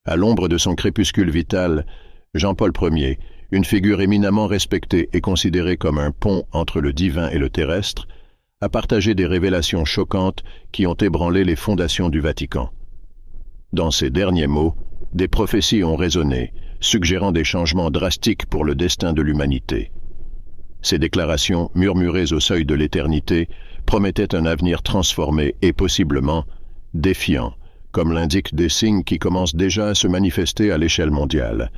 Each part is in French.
À l'ombre de son crépuscule vital, Jean-Paul Ier, une figure éminemment respectée et considérée comme un pont entre le divin et le terrestre, a partagé des révélations choquantes qui ont ébranlé les fondations du Vatican. Dans ces derniers mots, des prophéties ont résonné, suggérant des changements drastiques pour le destin de l'humanité. Ces déclarations, murmurées au seuil de l'éternité, promettaient un avenir transformé et possiblement défiant, comme l'indiquent des signes qui commencent déjà à se manifester à l'échelle mondiale.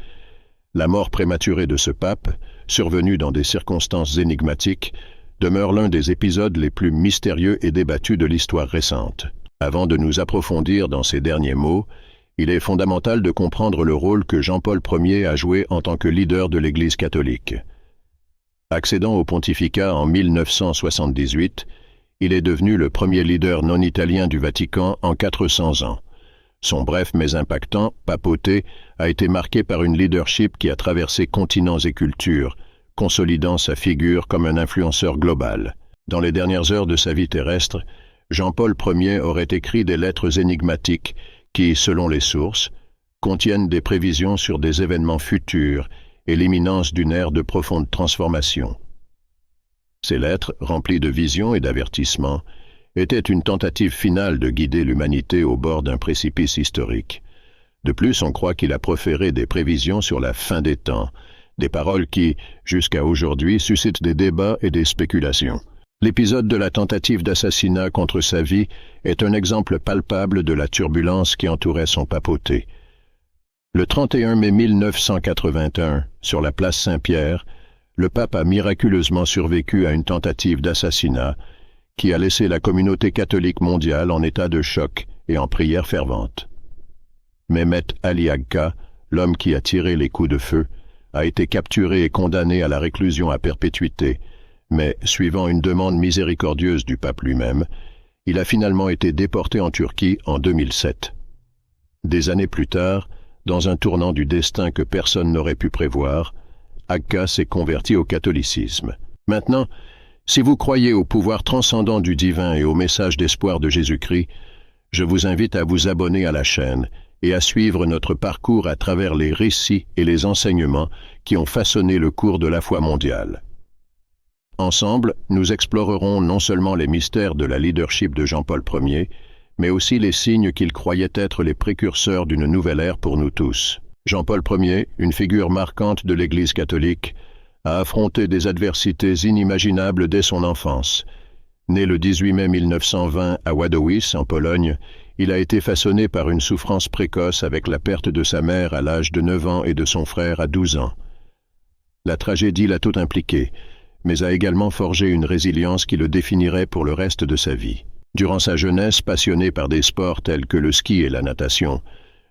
La mort prématurée de ce pape, survenue dans des circonstances énigmatiques, demeure l'un des épisodes les plus mystérieux et débattus de l'histoire récente. Avant de nous approfondir dans ces derniers mots, il est fondamental de comprendre le rôle que Jean-Paul Ier a joué en tant que leader de l'Église catholique. Accédant au pontificat en 1978, il est devenu le premier leader non italien du Vatican en 400 ans. Son bref mais impactant papauté a été marqué par une leadership qui a traversé continents et cultures, consolidant sa figure comme un influenceur global. Dans les dernières heures de sa vie terrestre, Jean-Paul Ier aurait écrit des lettres énigmatiques qui, selon les sources, contiennent des prévisions sur des événements futurs et l'imminence d'une ère de profonde transformation. Ces lettres, remplies de visions et d'avertissements, étaient une tentative finale de guider l'humanité au bord d'un précipice historique. De plus, on croit qu'il a proféré des prévisions sur la fin des temps, des paroles qui, jusqu'à aujourd'hui, suscitent des débats et des spéculations. L'épisode de la tentative d'assassinat contre sa vie est un exemple palpable de la turbulence qui entourait son papauté. Le 31 mai 1981, sur la place Saint-Pierre, le pape a miraculeusement survécu à une tentative d'assassinat qui a laissé la communauté catholique mondiale en état de choc et en prière fervente. Mehmet Ali Agca, l'homme qui a tiré les coups de feu, a été capturé et condamné à la réclusion à perpétuité, mais, suivant une demande miséricordieuse du pape lui-même, il a finalement été déporté en Turquie en 2007. Des années plus tard, dans un tournant du destin que personne n'aurait pu prévoir, Agca s'est converti au catholicisme. Maintenant, si vous croyez au pouvoir transcendant du divin et au message d'espoir de Jésus-Christ, je vous invite à vous abonner à la chaîne et à suivre notre parcours à travers les récits et les enseignements qui ont façonné le cours de la foi mondiale. Ensemble, nous explorerons non seulement les mystères de la leadership de Jean-Paul Ier, mais aussi les signes qu'il croyait être les précurseurs d'une nouvelle ère pour nous tous. Jean-Paul Ier, une figure marquante de l'Église catholique, a affronté des adversités inimaginables dès son enfance. Né le 18 mai 1920 à Wadowice, en Pologne, il a été façonné par une souffrance précoce avec la perte de sa mère à l'âge de 9 ans et de son frère à 12 ans. La tragédie l'a tout impliqué, mais a également forgé une résilience qui le définirait pour le reste de sa vie. Durant sa jeunesse, passionné par des sports tels que le ski et la natation,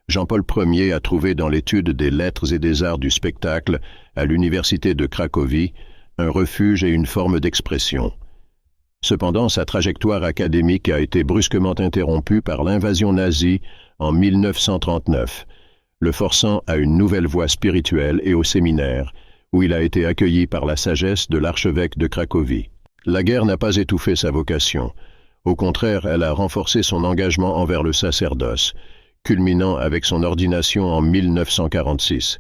Jean-Paul Ier a trouvé dans l'étude des lettres et des arts du spectacle à l'université de Cracovie un refuge et une forme d'expression. Cependant, sa trajectoire académique a été brusquement interrompue par l'invasion nazie en 1939, le forçant à une nouvelle voie spirituelle et au séminaire, où il a été accueilli par la sagesse de l'archevêque de Cracovie. La guerre n'a pas étouffé sa vocation. Au contraire, elle a renforcé son engagement envers le sacerdoce, culminant avec son ordination en 1946.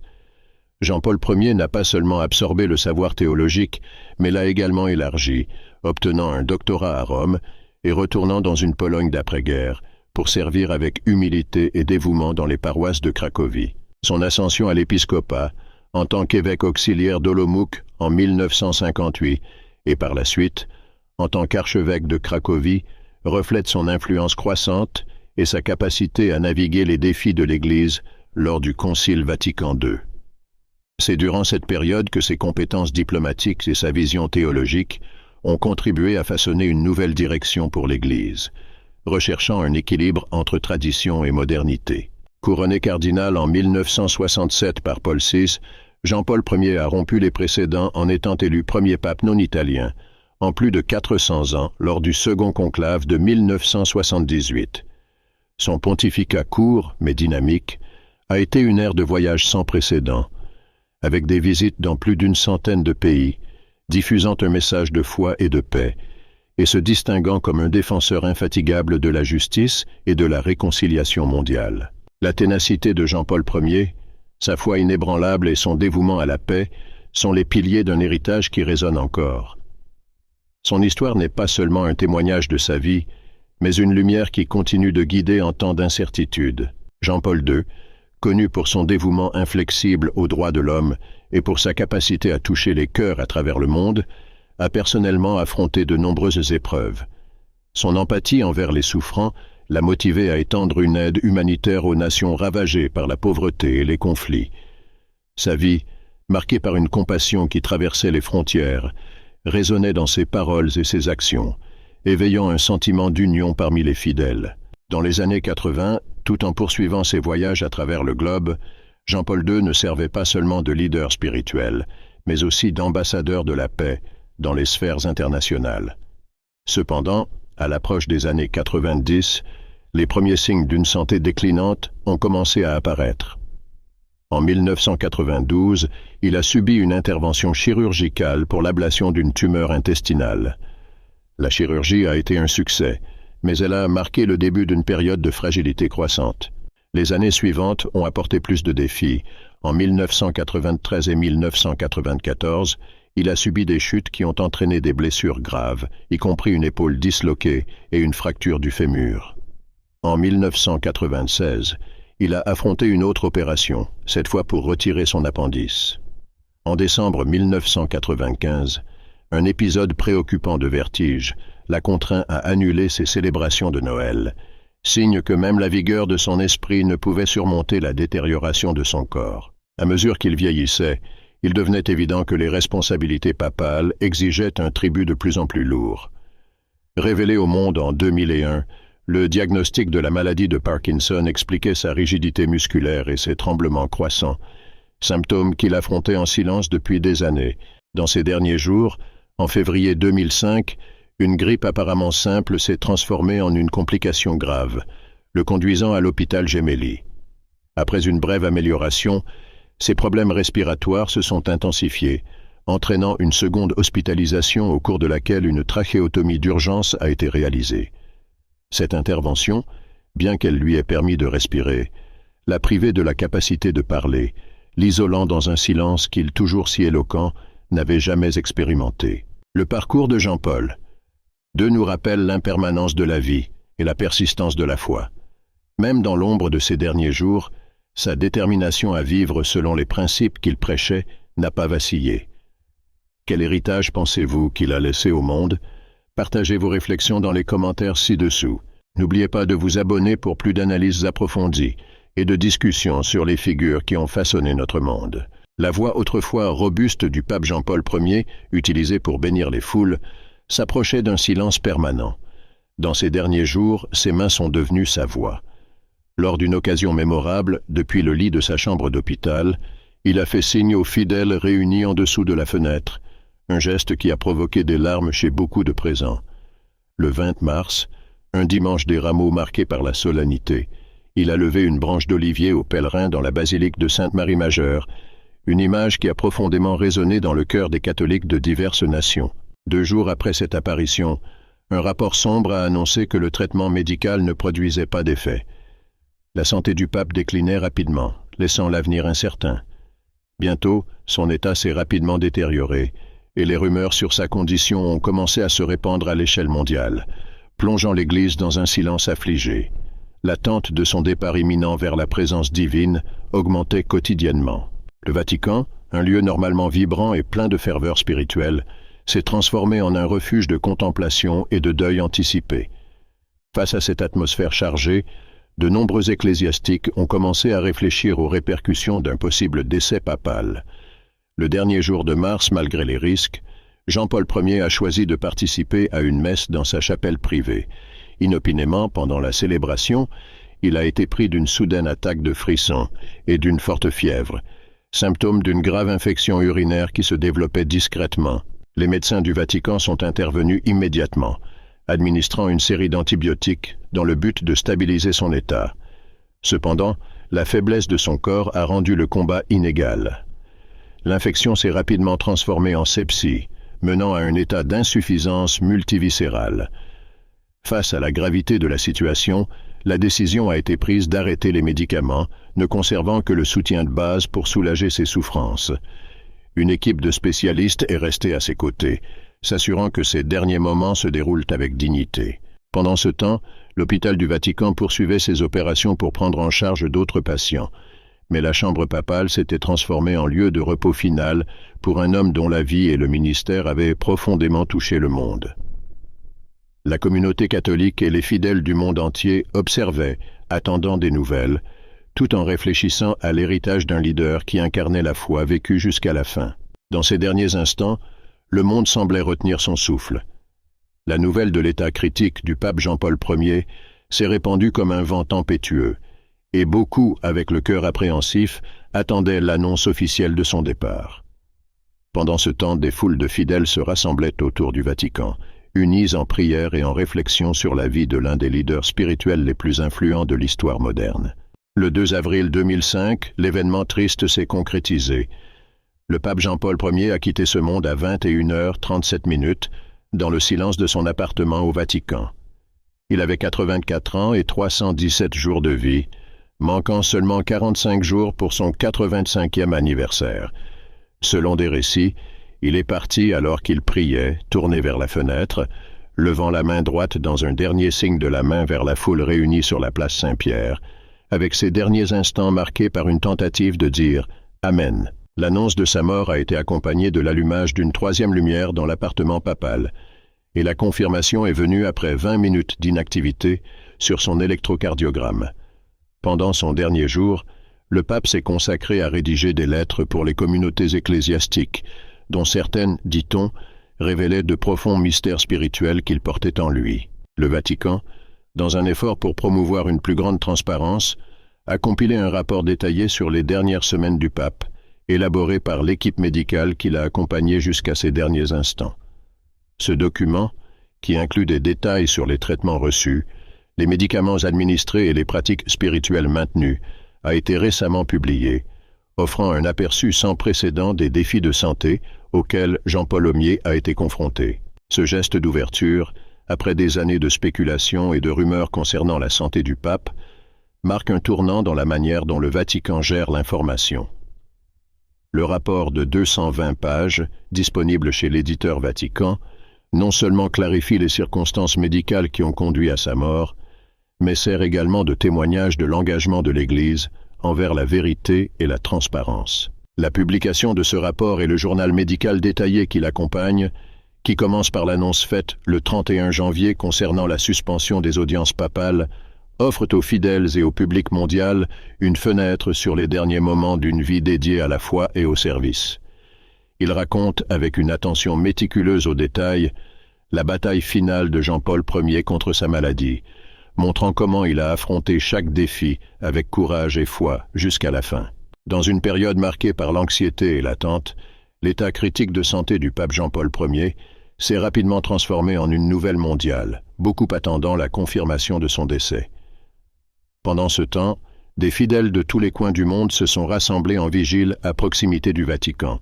Jean-Paul Ier n'a pas seulement absorbé le savoir théologique, mais l'a également élargi, obtenant un doctorat à Rome et retournant dans une Pologne d'après-guerre pour servir avec humilité et dévouement dans les paroisses de Cracovie. Son ascension à l'épiscopat, en tant qu'évêque auxiliaire d'Olomouc en 1958 et par la suite, en tant qu'archevêque de Cracovie, reflète son influence croissante et sa capacité à naviguer les défis de l'Église lors du Concile Vatican II. C'est durant cette période que ses compétences diplomatiques et sa vision théologique ont contribué à façonner une nouvelle direction pour l'Église, recherchant un équilibre entre tradition et modernité. Couronné cardinal en 1967 par Paul VI, Jean-Paul Ier a rompu les précédents en étant élu premier pape non italien, en plus de 400 ans lors du second conclave de 1978. Son pontificat court, mais dynamique, a été une ère de voyage sans précédent, avec des visites dans plus d'une centaine de pays, diffusant un message de foi et de paix, et se distinguant comme un défenseur infatigable de la justice et de la réconciliation mondiale. La ténacité de Jean-Paul Ier, sa foi inébranlable et son dévouement à la paix sont les piliers d'un héritage qui résonne encore. Son histoire n'est pas seulement un témoignage de sa vie, mais une lumière qui continue de guider en temps d'incertitude. Jean-Paul II, connu pour son dévouement inflexible aux droits de l'homme et pour sa capacité à toucher les cœurs à travers le monde, a personnellement affronté de nombreuses épreuves. Son empathie envers les souffrants l'a motivé à étendre une aide humanitaire aux nations ravagées par la pauvreté et les conflits. Sa vie, marquée par une compassion qui traversait les frontières, résonnait dans ses paroles et ses actions, éveillant un sentiment d'union parmi les fidèles. Dans les années 80, tout en poursuivant ses voyages à travers le globe, Jean-Paul II ne servait pas seulement de leader spirituel, mais aussi d'ambassadeur de la paix dans les sphères internationales. Cependant, à l'approche des années 90, les premiers signes d'une santé déclinante ont commencé à apparaître. En 1992, il a subi une intervention chirurgicale pour l'ablation d'une tumeur intestinale. La chirurgie a été un succès, mais elle a marqué le début d'une période de fragilité croissante. Les années suivantes ont apporté plus de défis. En 1993 et 1994, il a subi des chutes qui ont entraîné des blessures graves, y compris une épaule disloquée et une fracture du fémur. En 1996, il a affronté une autre opération, cette fois pour retirer son appendice. En décembre 1995, un épisode préoccupant de vertige l'a contraint à annuler ses célébrations de Noël, signe que même la vigueur de son esprit ne pouvait surmonter la détérioration de son corps. À mesure qu'il vieillissait, il devenait évident que les responsabilités papales exigeaient un tribut de plus en plus lourd. Révélé au monde en 2001, le diagnostic de la maladie de Parkinson expliquait sa rigidité musculaire et ses tremblements croissants, symptômes qu'il affrontait en silence depuis des années. Dans ces derniers jours, en février 2005, une grippe apparemment simple s'est transformée en une complication grave, le conduisant à l'hôpital Gemelli. Après une brève amélioration, ses problèmes respiratoires se sont intensifiés, entraînant une seconde hospitalisation au cours de laquelle une trachéotomie d'urgence a été réalisée. Cette intervention, bien qu'elle lui ait permis de respirer, l'a privé de la capacité de parler, l'isolant dans un silence qu'il, toujours si éloquent, n'avait jamais expérimenté. Le parcours de Jean-Paul II nous rappelle l'impermanence de la vie et la persistance de la foi. Même dans l'ombre de ces derniers jours, sa détermination à vivre selon les principes qu'il prêchait n'a pas vacillé. Quel héritage pensez-vous qu'il a laissé au monde? Partagez vos réflexions dans les commentaires ci-dessous. N'oubliez pas de vous abonner pour plus d'analyses approfondies et de discussions sur les figures qui ont façonné notre monde. La voix autrefois robuste du pape Jean-Paul Ier, utilisée pour bénir les foules, s'approchait d'un silence permanent. Dans ces derniers jours, ses mains sont devenues sa voix. Lors d'une occasion mémorable, depuis le lit de sa chambre d'hôpital, il a fait signe aux fidèles réunis en dessous de la fenêtre, un geste qui a provoqué des larmes chez beaucoup de présents. Le 20 mars, un dimanche des Rameaux marqué par la solennité, il a levé une branche d'olivier aux pèlerins dans la basilique de Sainte-Marie-Majeure, une image qui a profondément résonné dans le cœur des catholiques de diverses nations. 2 jours après cette apparition, un rapport sombre a annoncé que le traitement médical ne produisait pas d'effet. La santé du pape déclinait rapidement, laissant l'avenir incertain. Bientôt, son état s'est rapidement détérioré, et les rumeurs sur sa condition ont commencé à se répandre à l'échelle mondiale, plongeant l'Église dans un silence affligé. L'attente de son départ imminent vers la présence divine augmentait quotidiennement. Le Vatican, un lieu normalement vibrant et plein de ferveur spirituelle, s'est transformé en un refuge de contemplation et de deuil anticipé. Face à cette atmosphère chargée, de nombreux ecclésiastiques ont commencé à réfléchir aux répercussions d'un possible décès papal. Le dernier jour de mars, malgré les risques, Jean-Paul Ier a choisi de participer à une messe dans sa chapelle privée. Inopinément, pendant la célébration, il a été pris d'une soudaine attaque de frissons et d'une forte fièvre, symptôme d'une grave infection urinaire qui se développait discrètement. Les médecins du Vatican sont intervenus immédiatement, administrant une série d'antibiotiques dans le but de stabiliser son état. Cependant, la faiblesse de son corps a rendu le combat inégal. L'infection s'est rapidement transformée en sepsie, menant à un état d'insuffisance multiviscérale. Face à la gravité de la situation, la décision a été prise d'arrêter les médicaments, ne conservant que le soutien de base pour soulager ses souffrances. Une équipe de spécialistes est restée à ses côtés, s'assurant que ses derniers moments se déroulent avec dignité. Pendant ce temps, l'hôpital du Vatican poursuivait ses opérations pour prendre en charge d'autres patients, mais la chambre papale s'était transformée en lieu de repos final pour un homme dont la vie et le ministère avaient profondément touché le monde. La communauté catholique et les fidèles du monde entier observaient, attendant des nouvelles, tout en réfléchissant à l'héritage d'un leader qui incarnait la foi vécue jusqu'à la fin. Dans ces derniers instants, le monde semblait retenir son souffle. La nouvelle de l'état critique du pape Jean-Paul Ier s'est répandue comme un vent tempétueux, et beaucoup, avec le cœur appréhensif, attendaient l'annonce officielle de son départ. Pendant ce temps, des foules de fidèles se rassemblaient autour du Vatican, unis en prière et en réflexion sur la vie de l'un des leaders spirituels les plus influents de l'histoire moderne. Le 2 avril 2005, l'événement triste s'est concrétisé. Le pape Jean-Paul Ier a quitté ce monde à 21h37 dans le silence de son appartement au Vatican. Il avait 84 ans et 317 jours de vie, manquant seulement 45 jours pour son 85e anniversaire. Selon des récits, il est parti alors qu'il priait, tourné vers la fenêtre, levant la main droite dans un dernier signe de la main vers la foule réunie sur la place Saint-Pierre, avec ses derniers instants marqués par une tentative de dire « Amen ». L'annonce de sa mort a été accompagnée de l'allumage d'une troisième lumière dans l'appartement papal, et la confirmation est venue après 20 minutes d'inactivité sur son électrocardiogramme. Pendant son dernier jour, le pape s'est consacré à rédiger des lettres pour les communautés ecclésiastiques, dont certaines, dit-on, révélaient de profonds mystères spirituels qu'il portait en lui. Le Vatican, dans un effort pour promouvoir une plus grande transparence, a compilé un rapport détaillé sur les dernières semaines du pape, élaboré par l'équipe médicale qui l'a accompagné jusqu'à ses derniers instants. Ce document, qui inclut des détails sur les traitements reçus, les médicaments administrés et les pratiques spirituelles maintenues, a été récemment publié, offrant un aperçu sans précédent des défis de santé auxquels Jean-Paul Ier a été confronté. Ce geste d'ouverture, après des années de spéculation et de rumeurs concernant la santé du pape, marque un tournant dans la manière dont le Vatican gère l'information. Le rapport de 220 pages, disponible chez l'éditeur Vatican, non seulement clarifie les circonstances médicales qui ont conduit à sa mort, mais sert également de témoignage de l'engagement de l'Église envers la vérité et la transparence. La publication de ce rapport et le journal médical détaillé qui l'accompagne, qui commence par l'annonce faite le 31 janvier concernant la suspension des audiences papales, offrent aux fidèles et au public mondial une fenêtre sur les derniers moments d'une vie dédiée à la foi et au service. Il raconte, avec une attention méticuleuse aux détails, la bataille finale de Jean-Paul Ier contre sa maladie, montrant comment il a affronté chaque défi avec courage et foi jusqu'à la fin. Dans une période marquée par l'anxiété et l'attente, l'état critique de santé du pape Jean-Paul Ier s'est rapidement transformé en une nouvelle mondiale, beaucoup attendant la confirmation de son décès. Pendant ce temps, des fidèles de tous les coins du monde se sont rassemblés en vigile à proximité du Vatican,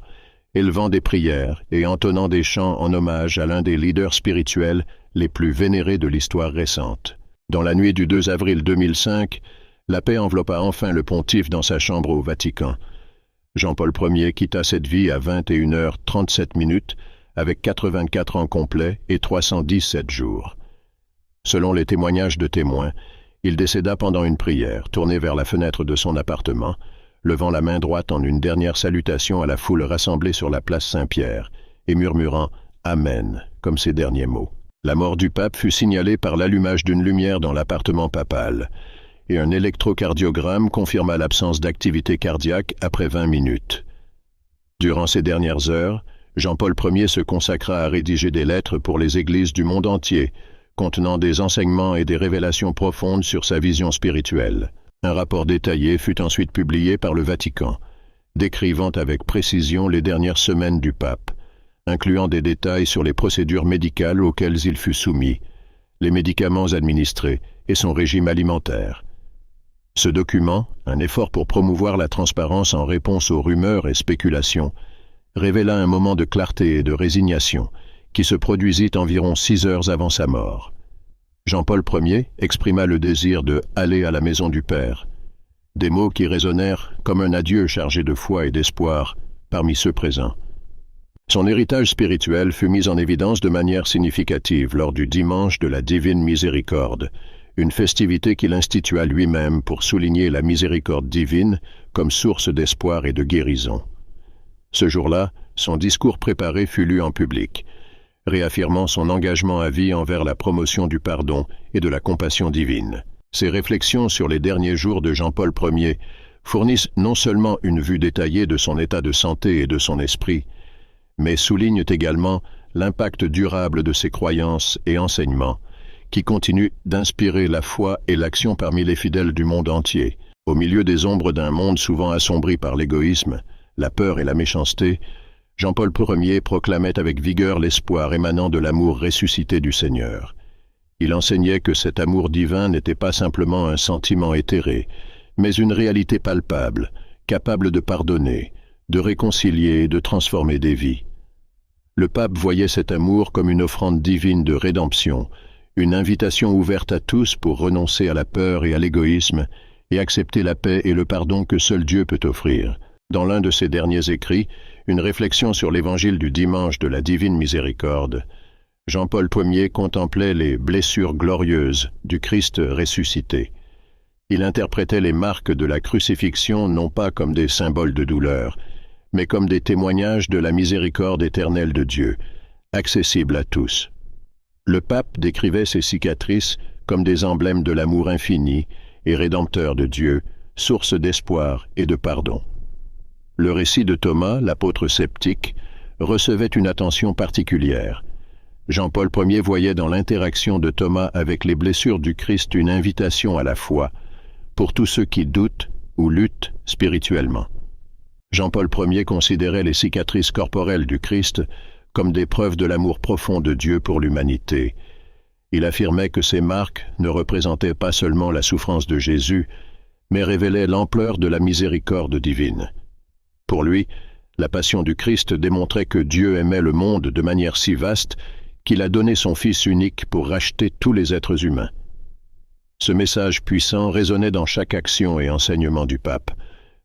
élevant des prières et entonnant des chants en hommage à l'un des leaders spirituels les plus vénérés de l'histoire récente. Dans la nuit du 2 avril 2005, la paix enveloppa enfin le pontife dans sa chambre au Vatican. Jean-Paul Ier quitta cette vie à 21h37 avec 84 ans complets et 317 jours. Selon les témoignages de témoins, il décéda pendant une prière, tourné vers la fenêtre de son appartement, levant la main droite en une dernière salutation à la foule rassemblée sur la place Saint-Pierre et murmurant « Amen » comme ses derniers mots. La mort du pape fut signalée par l'allumage d'une lumière dans l'appartement papal, et un électrocardiogramme confirma l'absence d'activité cardiaque après 20 minutes. Durant ces dernières heures, Jean-Paul Ier se consacra à rédiger des lettres pour les églises du monde entier, contenant des enseignements et des révélations profondes sur sa vision spirituelle. Un rapport détaillé fut ensuite publié par le Vatican, décrivant avec précision les dernières semaines du pape, incluant des détails sur les procédures médicales auxquelles il fut soumis, les médicaments administrés et son régime alimentaire. Ce document, un effort pour promouvoir la transparence en réponse aux rumeurs et spéculations, révéla un moment de clarté et de résignation qui se produisit environ 6 heures avant sa mort. Jean-Paul Ier exprima le désir de « aller à la maison du Père », des mots qui résonnèrent comme un adieu chargé de foi et d'espoir parmi ceux présents. Son héritage spirituel fut mis en évidence de manière significative lors du dimanche de la Divine Miséricorde, une festivité qu'il institua lui-même pour souligner la miséricorde divine comme source d'espoir et de guérison. Ce jour-là, son discours préparé fut lu en public, réaffirmant son engagement à vie envers la promotion du pardon et de la compassion divine. Ses réflexions sur les derniers jours de Jean-Paul Ier fournissent non seulement une vue détaillée de son état de santé et de son esprit, mais soulignent également l'impact durable de ses croyances et enseignements, qui continuent d'inspirer la foi et l'action parmi les fidèles du monde entier. Au milieu des ombres d'un monde souvent assombri par l'égoïsme, la peur et la méchanceté, Jean-Paul Ier proclamait avec vigueur l'espoir émanant de l'amour ressuscité du Seigneur. Il enseignait que cet amour divin n'était pas simplement un sentiment éthéré, mais une réalité palpable, capable de pardonner, de réconcilier et de transformer des vies. Le pape voyait cet amour comme une offrande divine de rédemption, une invitation ouverte à tous pour renoncer à la peur et à l'égoïsme et accepter la paix et le pardon que seul Dieu peut offrir. Dans l'un de ses derniers écrits, une réflexion sur l'évangile du dimanche de la Divine Miséricorde, Jean-Paul Ier contemplait les blessures glorieuses du Christ ressuscité. Il interprétait les marques de la crucifixion non pas comme des symboles de douleur, mais comme des témoignages de la miséricorde éternelle de Dieu, accessibles à tous. Le pape décrivait ces cicatrices comme des emblèmes de l'amour infini et rédempteur de Dieu, source d'espoir et de pardon. Le récit de Thomas, l'apôtre sceptique, recevait une attention particulière. Jean-Paul Ier voyait dans l'interaction de Thomas avec les blessures du Christ une invitation à la foi pour tous ceux qui doutent ou luttent spirituellement. Jean-Paul Ier considérait les cicatrices corporelles du Christ comme des preuves de l'amour profond de Dieu pour l'humanité. Il affirmait que ces marques ne représentaient pas seulement la souffrance de Jésus, mais révélaient l'ampleur de la miséricorde divine. Pour lui, la passion du Christ démontrait que Dieu aimait le monde de manière si vaste qu'il a donné son Fils unique pour racheter tous les êtres humains. Ce message puissant résonnait dans chaque action et enseignement du pape,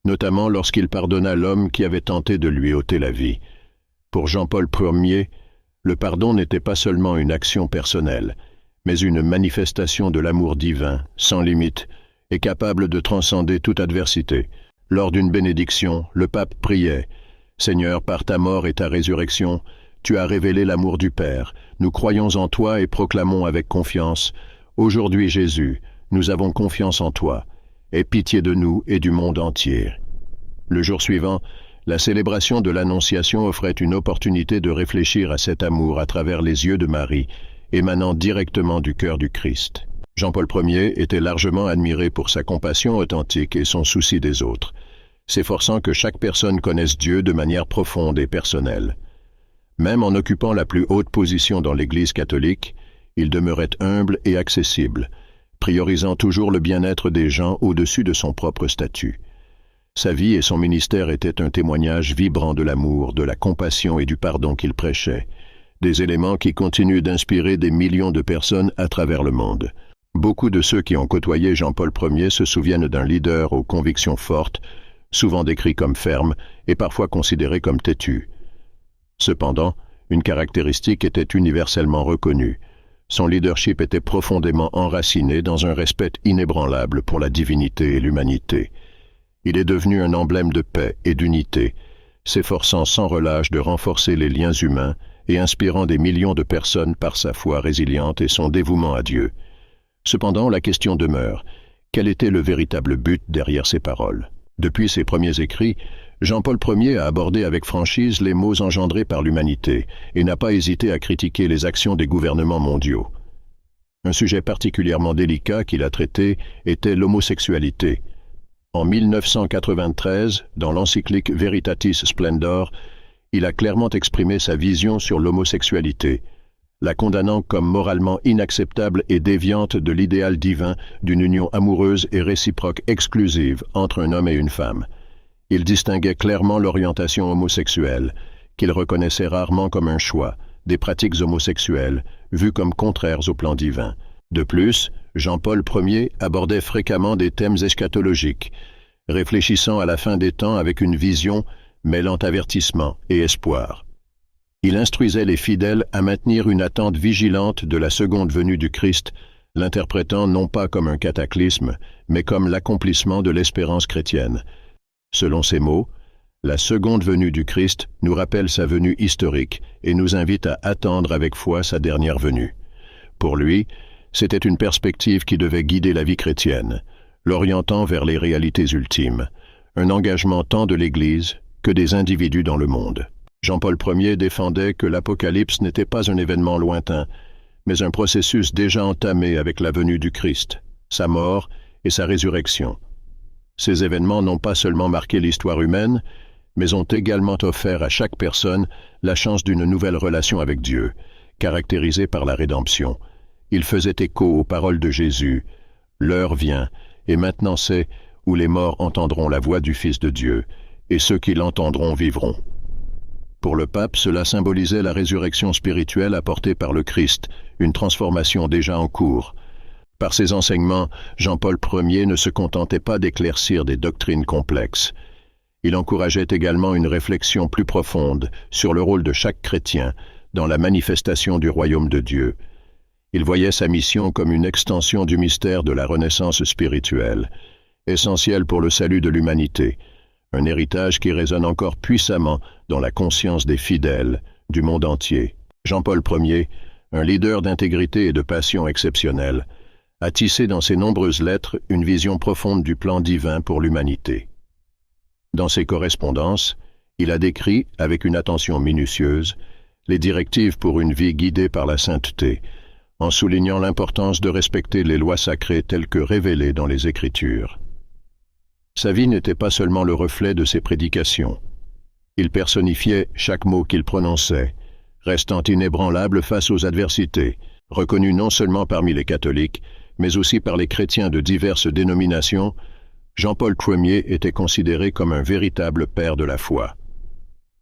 notamment lorsqu'il pardonna l'homme qui avait tenté de lui ôter la vie. Pour Jean-Paul Ier, le pardon n'était pas seulement une action personnelle, mais une manifestation de l'amour divin, sans limite, et capable de transcender toute adversité. Lors d'une bénédiction, le pape priait « Seigneur, par ta mort et ta résurrection, tu as révélé l'amour du Père. Nous croyons en toi et proclamons avec confiance « Aujourd'hui, Jésus, nous avons confiance en toi. Aie pitié de nous et du monde entier. » Le jour suivant, la célébration de l'Annonciation offrait une opportunité de réfléchir à cet amour à travers les yeux de Marie, émanant directement du cœur du Christ. Jean-Paul Ier était largement admiré pour sa compassion authentique et son souci des autres, s'efforçant que chaque personne connaisse Dieu de manière profonde et personnelle. Même en occupant la plus haute position dans l'Église catholique, il demeurait humble et accessible, priorisant toujours le bien-être des gens au-dessus de son propre statut. Sa vie et son ministère étaient un témoignage vibrant de l'amour, de la compassion et du pardon qu'il prêchait, des éléments qui continuent d'inspirer des millions de personnes à travers le monde. Beaucoup de ceux qui ont côtoyé Jean-Paul Ier se souviennent d'un leader aux convictions fortes, souvent décrit comme ferme et parfois considéré comme têtu. Cependant, une caractéristique était universellement reconnue. Son leadership était profondément enraciné dans un respect inébranlable pour la divinité et l'humanité. Il est devenu un emblème de paix et d'unité, s'efforçant sans relâche de renforcer les liens humains et inspirant des millions de personnes par sa foi résiliente et son dévouement à Dieu. Cependant, la question demeure, quel était le véritable but derrière ces paroles? Depuis ses premiers écrits, Jean-Paul Ier a abordé avec franchise les maux engendrés par l'humanité et n'a pas hésité à critiquer les actions des gouvernements mondiaux. Un sujet particulièrement délicat qu'il a traité était l'homosexualité. En 1993, dans l'encyclique Veritatis Splendor, il a clairement exprimé sa vision sur l'homosexualité, la condamnant comme moralement inacceptable et déviante de l'idéal divin d'une union amoureuse et réciproque exclusive entre un homme et une femme. Il distinguait clairement l'orientation homosexuelle, qu'il reconnaissait rarement comme un choix, des pratiques homosexuelles, vues comme contraires au plan divin. De plus, Jean-Paul Ier abordait fréquemment des thèmes eschatologiques, réfléchissant à la fin des temps avec une vision mêlant avertissement et espoir. Il instruisait les fidèles à maintenir une attente vigilante de la seconde venue du Christ, l'interprétant non pas comme un cataclysme, mais comme l'accomplissement de l'espérance chrétienne. Selon ces mots, la seconde venue du Christ nous rappelle sa venue historique et nous invite à attendre avec foi sa dernière venue. Pour lui, c'était une perspective qui devait guider la vie chrétienne, l'orientant vers les réalités ultimes, un engagement tant de l'Église que des individus dans le monde. Jean-Paul Ier défendait que l'Apocalypse n'était pas un événement lointain, mais un processus déjà entamé avec la venue du Christ, sa mort et sa résurrection. Ces événements n'ont pas seulement marqué l'histoire humaine, mais ont également offert à chaque personne la chance d'une nouvelle relation avec Dieu, caractérisée par la rédemption. Il faisait écho aux paroles de Jésus. « L'heure vient, et maintenant c'est où les morts entendront la voix du Fils de Dieu, et ceux qui l'entendront vivront. » Pour le pape, cela symbolisait la résurrection spirituelle apportée par le Christ, une transformation déjà en cours. Par ses enseignements, Jean-Paul Ier ne se contentait pas d'éclaircir des doctrines complexes. Il encourageait également une réflexion plus profonde sur le rôle de chaque chrétien dans la manifestation du royaume de Dieu. Il voyait sa mission comme une extension du mystère de la renaissance spirituelle, essentielle pour le salut de l'humanité, un héritage qui résonne encore puissamment dans la conscience des fidèles du monde entier. Jean-Paul Ier, un leader d'intégrité et de passion exceptionnelle, a tissé dans ses nombreuses lettres une vision profonde du plan divin pour l'humanité. Dans ses correspondances, il a décrit, avec une attention minutieuse, les directives pour une vie guidée par la sainteté, en soulignant l'importance de respecter les lois sacrées telles que révélées dans les Écritures. Sa vie n'était pas seulement le reflet de ses prédications. Il personnifiait chaque mot qu'il prononçait, restant inébranlable face aux adversités, reconnu non seulement parmi les catholiques, mais aussi par les chrétiens de diverses dénominations. Jean-Paul Ier était considéré comme un véritable père de la foi.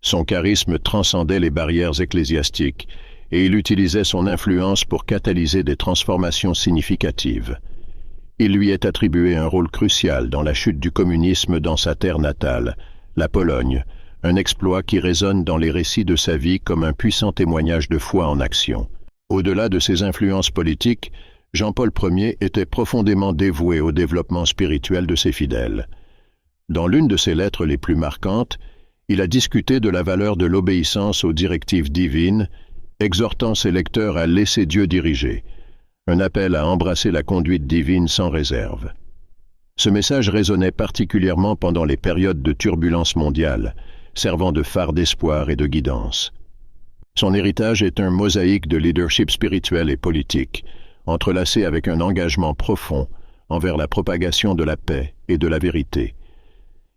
Son charisme transcendait les barrières ecclésiastiques et il utilisait son influence pour catalyser des transformations significatives. Il lui est attribué un rôle crucial dans la chute du communisme dans sa terre natale, la Pologne, un exploit qui résonne dans les récits de sa vie comme un puissant témoignage de foi en action. Au-delà de ses influences politiques, Jean-Paul Ier était profondément dévoué au développement spirituel de ses fidèles. Dans l'une de ses lettres les plus marquantes, il a discuté de la valeur de l'obéissance aux directives divines, exhortant ses lecteurs à laisser Dieu diriger, un appel à embrasser la conduite divine sans réserve. Ce message résonnait particulièrement pendant les périodes de turbulence mondiale, servant de phare d'espoir et de guidance. Son héritage est un mosaïque de leadership spirituel et politique, entrelacé avec un engagement profond envers la propagation de la paix et de la vérité.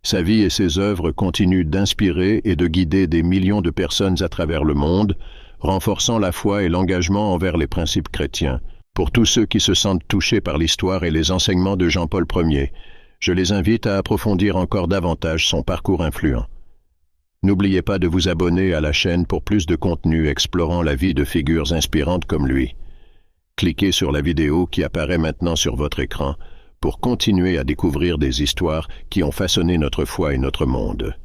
Sa vie et ses œuvres continuent d'inspirer et de guider des millions de personnes à travers le monde, renforçant la foi et l'engagement envers les principes chrétiens. Pour tous ceux qui se sentent touchés par l'histoire et les enseignements de Jean-Paul Ier, je les invite à approfondir encore davantage son parcours influent. N'oubliez pas de vous abonner à la chaîne pour plus de contenu explorant la vie de figures inspirantes comme lui. Cliquez sur la vidéo qui apparaît maintenant sur votre écran pour continuer à découvrir des histoires qui ont façonné notre foi et notre monde.